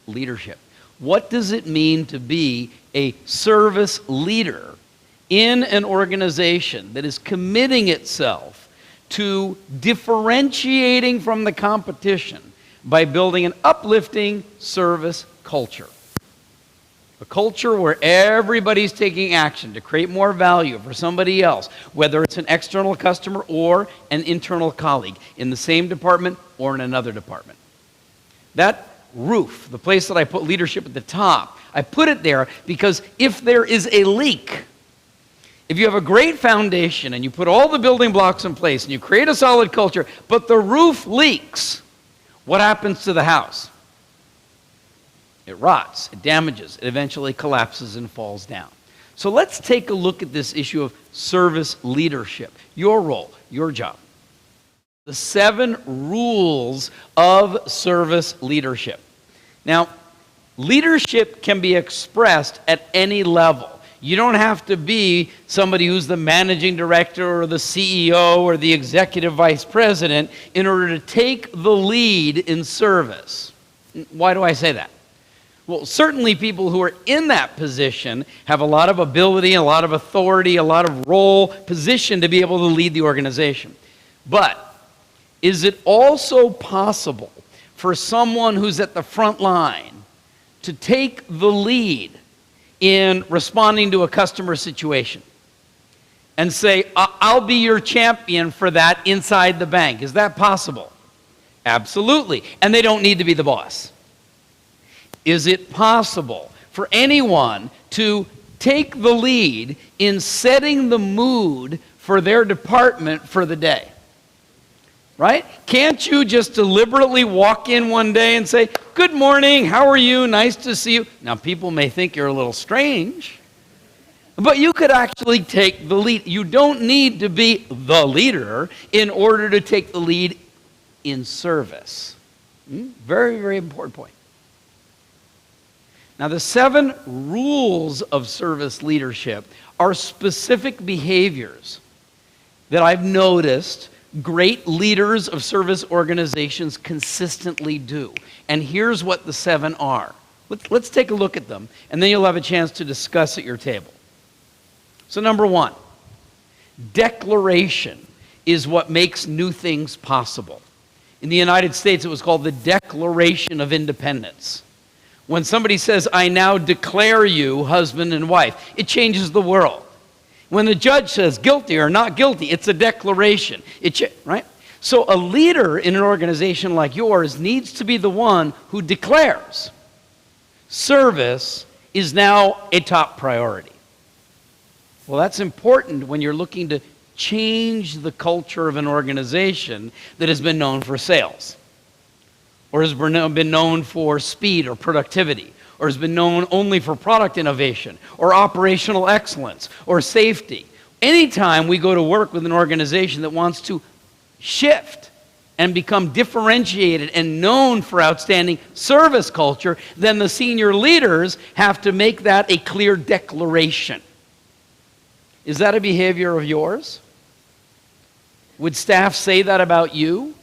leadership. What does it mean to be a service leader in an organization that is committing itself to differentiating from the competition by building an uplifting service culture? A culture where everybody's taking action to create more value for somebody else, whether it's an external customer or an internal colleague in the same department or in another department. That roof, the place that I put leadership at the top, I put it there because if there is a leak, if you have a great foundation and you put all the building blocks in place and you create a solid culture, but the roof leaks, what happens to the house? It rots, it damages, it eventually collapses and falls down. So let's take a look at this issue of service leadership. Your role, your job. The 7 rules of service leadership. Now, leadership can be expressed at any level. You don't have to be somebody who's the managing director or the CEO or the executive vice president in order to take the lead in service. Why do I say that? Well, certainly people who are in that position have a lot of ability, a lot of authority, a lot of role, position to be able to lead the organization. But is it also possible for someone who's at the front line to take the lead in responding to a customer situation and say, I'll be your champion for that inside the bank? Is that possible? Absolutely. And they don't need to be the boss. Is it possible for anyone to take the lead in setting the mood for their department for the day? Right? Can't you just deliberately walk in one day and say, good morning, how are you, nice to see you? Now, people may think you're a little strange, but you could actually take the lead. You don't need to be the leader in order to take the lead in service. Very, very important point. Now, the 7 rules of service leadership are specific behaviors that I've noticed great leaders of service organizations consistently do. And here's what the 7 are. Let's take a look at them, and then you'll have a chance to discuss at your table. So number 1, declaration is what makes new things possible. In the United States, it was called the Declaration of Independence. When somebody says, I now declare you husband and wife, it changes the world. When the judge says guilty or not guilty, it's a declaration. Right? So a leader in an organization like yours needs to be the one who declares service is now a top priority. Well, that's important when you're looking to change the culture of an organization that has been known for sales, or has been known for speed or productivity, or has been known only for product innovation, or operational excellence, or safety. Anytime we go to work with an organization that wants to shift and become differentiated and known for outstanding service culture, then the senior leaders have to make that a clear declaration. Is that a behavior of yours? Would staff say that about you?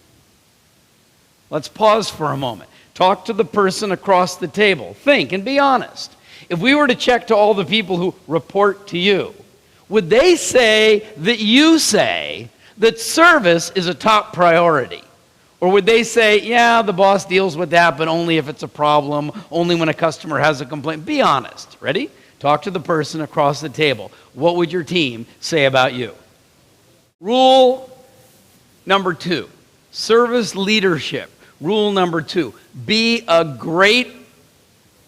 Let's pause for a moment. Talk to the person across the table. Think and be honest. If we were to check to all the people who report to you, would they say that you say that service is a top priority? Or would they say, yeah, the boss deals with that, but only if it's a problem, only when a customer has a complaint? Be honest. Ready? Talk to the person across the table. What would your team say about you? Rule number 2, service leadership. Rule number 2, be a great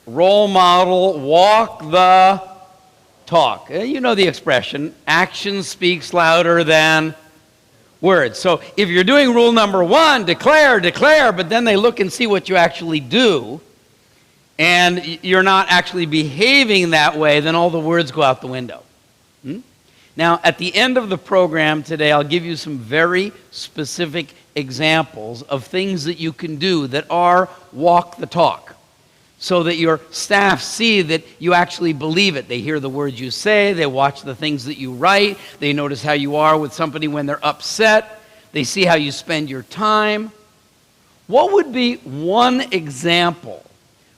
role model, walk the talk. You know the expression, action speaks louder than words. So if you're doing rule number 1, declare, but then they look and see what you actually do, and you're not actually behaving that way, then all the words go out the window. Now, at the end of the program today, I'll give you some very specific examples of things that you can do that are walk the talk, so that your staff see that you actually believe it. They hear the words you say, they watch the things that you write, they notice how you are with somebody when they're upset, they see how you spend your time. What would be one example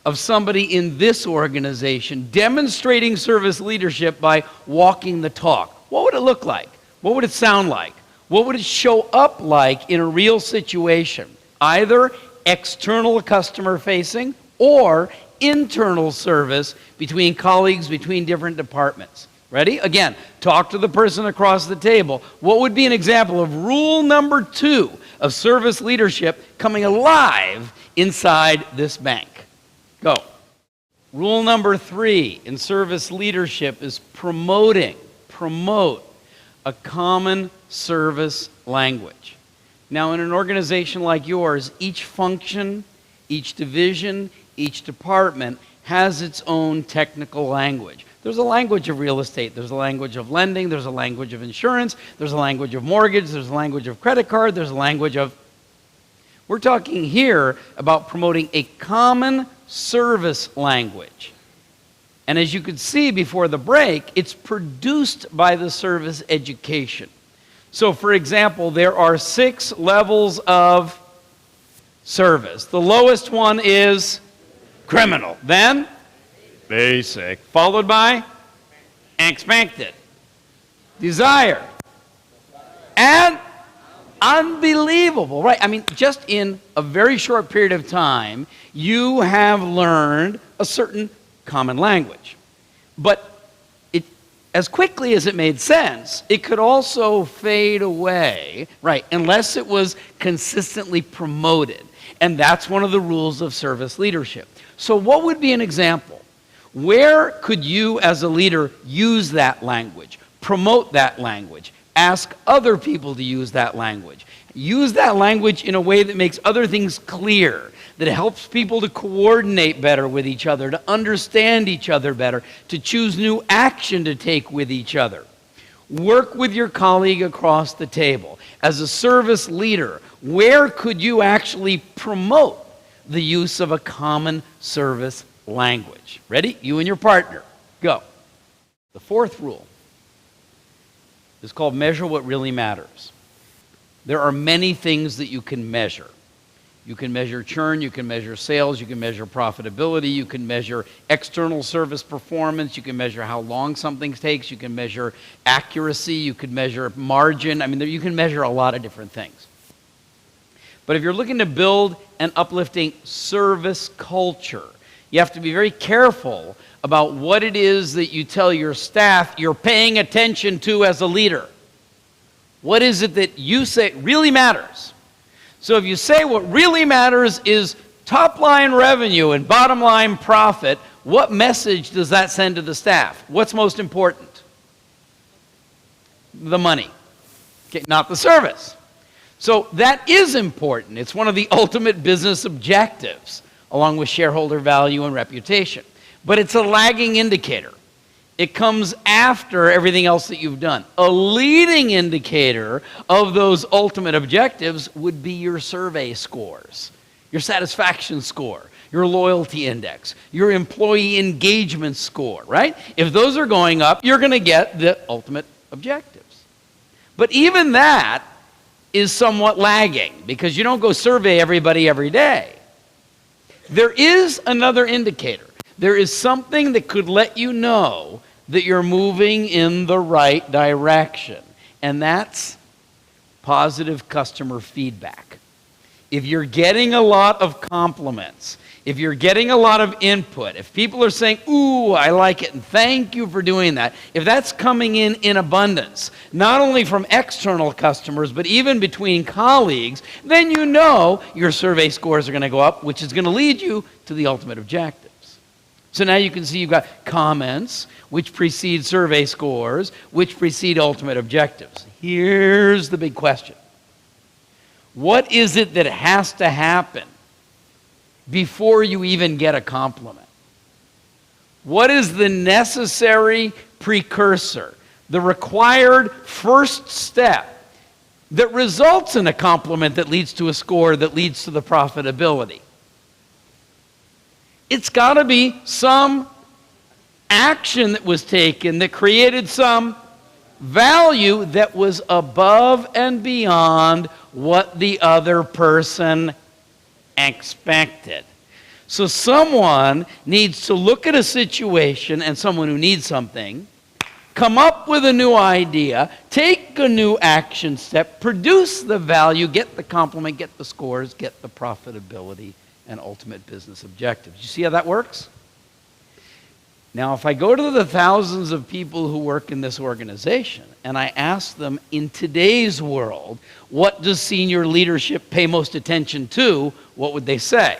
of somebody in this organization demonstrating service leadership by walking the talk, what would it look like? What would it sound like? What would it show up like in a real situation? Either external customer facing or internal service between colleagues, between different departments. Ready? Again, talk to the person across the table. What would be an example of rule number 2 of service leadership coming alive inside this bank? Go. Rule number 3 in service leadership is promote a common service language. Now, in an organization like yours, each function, each division, each department has its own technical language. There's a language of real estate, there's a language of lending, there's a language of insurance, there's a language of mortgage, there's a language of credit card, there's a language of... We're talking here about promoting a common service language. And as you could see before the break, it's produced by the service education. So, for example, there are 6 levels of service. The lowest one is criminal. Then, basic. Followed by expected, desired, and unbelievable. Right? I mean, just in a very short period of time, you have learned a certain common language. But as quickly as it made sense, it could also fade away, right, unless it was consistently promoted. And that's one of the rules of service leadership. So what would be an example? Where could you as a leader use that language, promote that language, ask other people to use that language? Use that language in a way that makes other things clear, that helps people to coordinate better with each other, to understand each other better, to choose new action to take with each other. Work with your colleague across the table. As a service leader, where could you actually promote the use of a common service language? Ready? You and your partner. Go. The 4th rule is called measure what really matters. There are many things that you can measure. You can measure churn, you can measure sales, you can measure profitability, you can measure external service performance, you can measure how long something takes, you can measure accuracy, you can measure margin. I mean, you can measure a lot of different things. But if you're looking to build an uplifting service culture, you have to be very careful about what it is that you tell your staff you're paying attention to as a leader. What is it that you say really matters? So if you say what really matters is top line revenue and bottom line profit, what message does that send to the staff? What's most important? The money, okay, not the service. So that is important. It's one of the ultimate business objectives, along with shareholder value and reputation. But it's a lagging indicator. It comes after everything else that you've done. A leading indicator of those ultimate objectives would be your survey scores, your satisfaction score, your loyalty index, your employee engagement score, right? If those are going up, you're going to get the ultimate objectives. But even that is somewhat lagging because you don't go survey everybody every day. There is another indicator. There is something that could let you know that you're moving in the right direction, and that's positive customer feedback. If you're getting a lot of compliments, if you're getting a lot of input, if people are saying, ooh, I like it, and thank you for doing that, if that's coming in abundance, not only from external customers, but even between colleagues, then you know your survey scores are going to go up, which is going to lead you to the ultimate objectives. So now you can see you've got comments, which precede survey scores, which precede ultimate objectives. Here's the big question. What is it that has to happen before you even get a compliment? What is the necessary precursor, the required first step that results in a compliment that leads to a score that leads to the profitability? It's got to be some action that was taken that created some value that was above and beyond what the other person expected. So someone needs to look at a situation and someone who needs something, come up with a new idea, take a new action step, produce the value, get the compliment, get the scores, get the profitability, and ultimate business objectives. You see how that works? Now, if I go to the thousands of people who work in this organization and I ask them, in today's world, what does senior leadership pay most attention to, what would they say?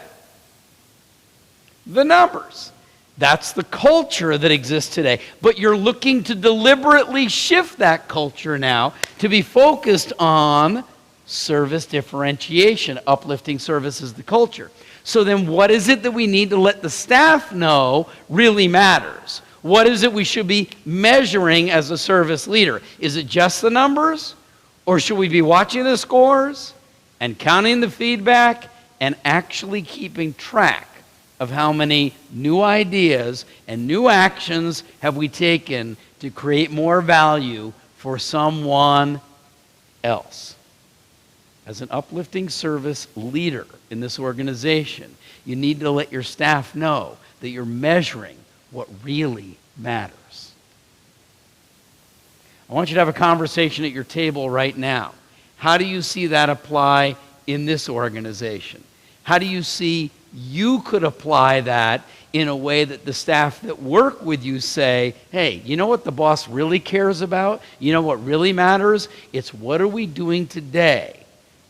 The numbers. That's the culture that exists today. But you're looking to deliberately shift that culture now to be focused on service differentiation. Uplifting service is the culture. So then what is it that we need to let the staff know really matters? What is it we should be measuring as a service leader? Is it just the numbers? Or should we be watching the scores and counting the feedback and actually keeping track of how many new ideas and new actions have we taken to create more value for someone else? As an uplifting service leader in this organization, you need to let your staff know that you're measuring what really matters. I want you to have a conversation at your table right now. How do you see that apply in this organization? How do you see you could apply that in a way that the staff that work with you say, hey, you know what the boss really cares about? You know what really matters? It's what are we doing today?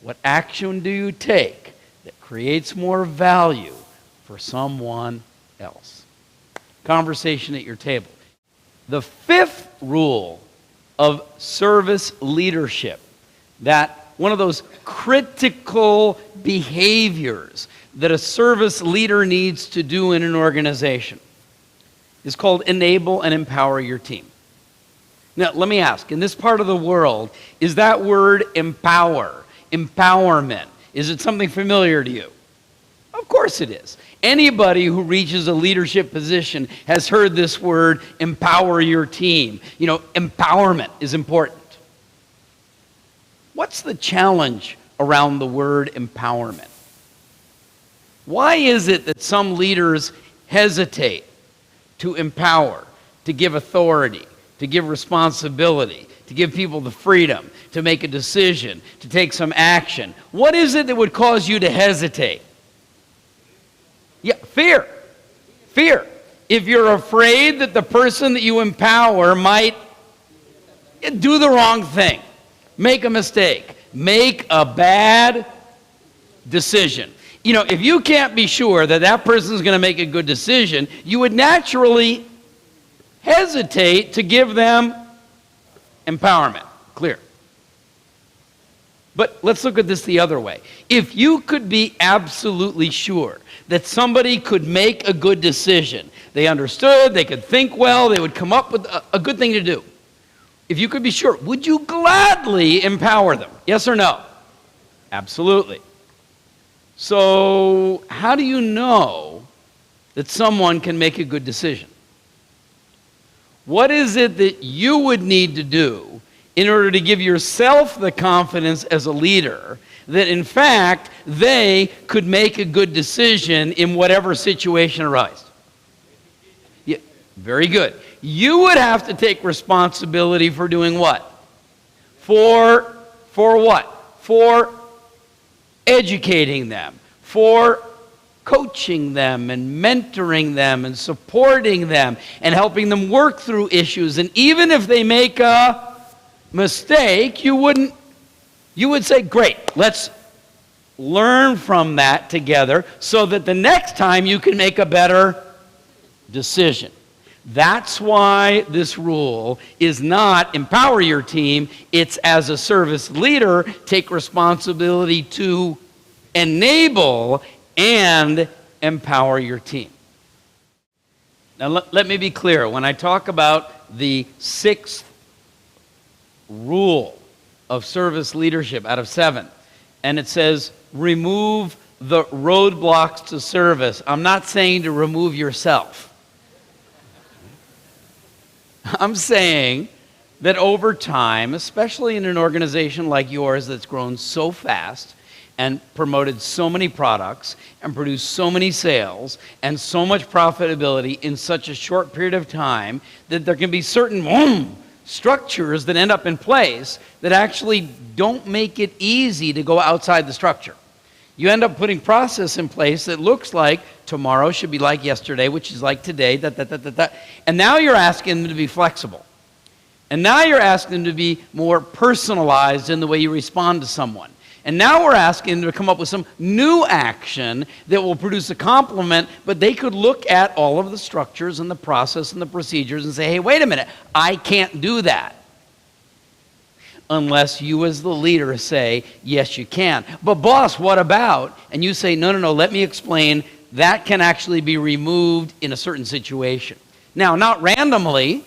What action do you take that creates more value for someone else? Conversation at your table. The fifth rule of service leadership, that one of those critical behaviors that a service leader needs to do in an organization, is called enable and empower your team. Now, let me ask, in this part of the world, is that word empower, empowerment, is it something familiar to you? Of course it is. Anybody who reaches a leadership position has heard this word, empower your team. You know, empowerment is important. What's the challenge around the word empowerment? Why is it that some leaders hesitate to empower, to give authority, to give responsibility, to give people the freedom to make a decision, to take some action? What is it that would cause you to hesitate? Yeah, fear. Fear. If you're afraid that the person that you empower might do the wrong thing, make a mistake, make a bad decision. You know, if you can't be sure that that person's going to make a good decision, you would naturally hesitate to give them empowerment. Clear. But let's look at this the other way. If you could be absolutely sure that somebody could make a good decision, they understood, they could think well, they would come up with a good thing to do. If you could be sure, would you gladly empower them? Yes or no? Absolutely. So, how do you know that someone can make a good decision? What is it that you would need to do in order to give yourself the confidence as a leader that, in fact, they could make a good decision in whatever situation arises? Yeah, very good. You would have to take responsibility for doing what? For what? For educating them, for coaching them and mentoring them and supporting them and helping them work through issues. And even if they make a mistake, you would say, great, let's learn from that together so that the next time you can make a better decision. That's why this rule is not empower your team. It's, as a service leader, take responsibility to enable and empower your team. Now let me be clear. When I talk about the sixth rule of service leadership out of 7, and it says remove the roadblocks to service, I'm not saying to remove yourself. I'm saying that over time, especially in an organization like yours that's grown so fast, and promoted so many products and produced so many sales and so much profitability in such a short period of time that there can be certain structures that end up in place that actually don't make it easy to go outside the structure. You end up putting process in place that looks like tomorrow should be like yesterday, which is like today, and now you're asking them to be flexible. And now you're asking them to be more personalized in the way you respond to someone. And now we're asking them to come up with some new action that will produce a complement, but they could look at all of the structures and the process and the procedures and say, hey, wait a minute, I can't do that. Unless you as the leader say, yes, you can. But boss, what about? And you say, no, let me explain. That can actually be removed in a certain situation. Now, not randomly,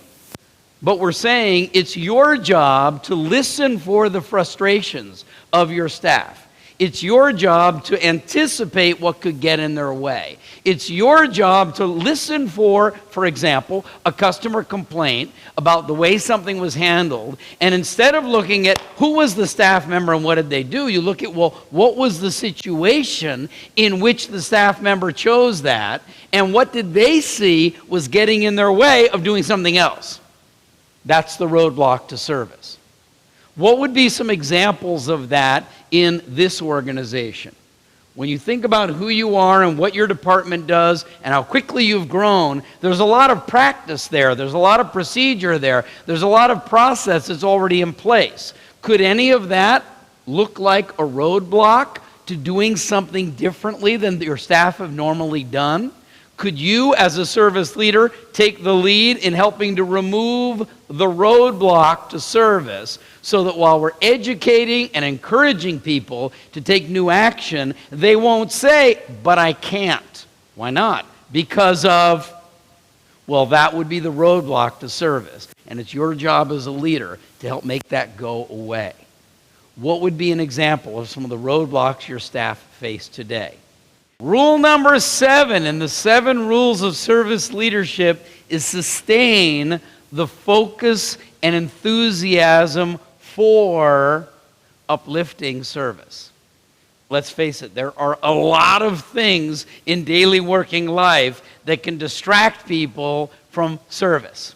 but we're saying it's your job to listen for the frustrations of your staff. It's your job to anticipate what could get in their way. It's your job to listen for example, a customer complaint about the way something was handled, and instead of looking at who was the staff member and what did they do, you look at, well, what was the situation in which the staff member chose that, and what did they see was getting in their way of doing something else? That's the roadblock to service. What would be some examples of that in this organization? When you think about who you are and what your department does and how quickly you've grown, there's a lot of practice there. There's a lot of procedure there. There's a lot of process that's already in place. Could any of that look like a roadblock to doing something differently than your staff have normally done? Could you, as a service leader, take the lead in helping to remove the roadblock to service so that while we're educating and encouraging people to take new action, they won't say, but I can't. Why not? Because of, well, that would be the roadblock to service. And it's your job as a leader to help make that go away. What would be an example of some of the roadblocks your staff face today? Rule number 7 in the 7 rules of service leadership is sustain the focus and enthusiasm for uplifting service. Let's face it, there are a lot of things in daily working life that can distract people from service.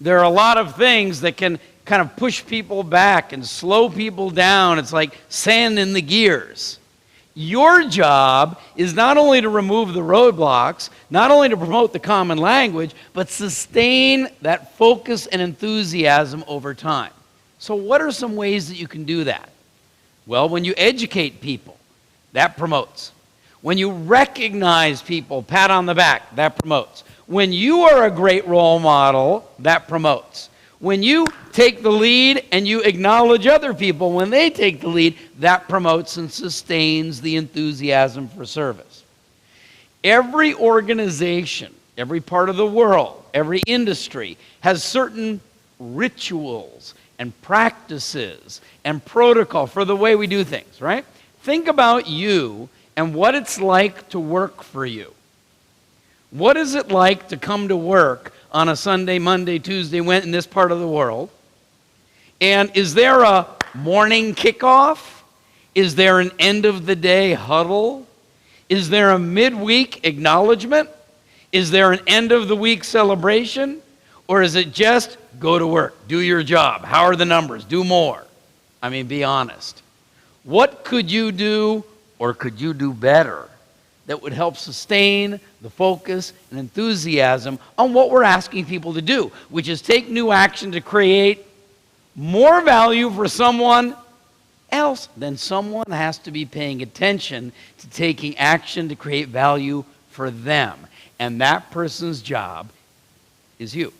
There are a lot of things that can kind of push people back and slow people down. It's like sand in the gears. Your job is not only to remove the roadblocks, not only to promote the common language, but sustain that focus and enthusiasm over time. So what are some ways that you can do that? Well, when you educate people, that promotes. When you recognize people, pat on the back, that promotes. When you are a great role model, that promotes. When you take the lead and you acknowledge other people when they take the lead, that promotes and sustains the enthusiasm for service. Every organization, every part of the world, every industry has certain rituals and practices and protocol for the way we do things, right? Think about you and what it's like to work for you. What is it like to come to work on a Sunday, Monday, Tuesday, Wednesday in this part of the world? And is there a morning kickoff? Is there an end of the day huddle? Is there a midweek acknowledgement? Is there an end of the week celebration? Or is it just go to work, do your job? How are the numbers? Do more. I mean, be honest. What could you do or could you do better that would help sustain the focus and enthusiasm on what we're asking people to do, which is take new action to create more value for someone else? Then someone has to be paying attention to taking action to create value for them. And that person's job is you.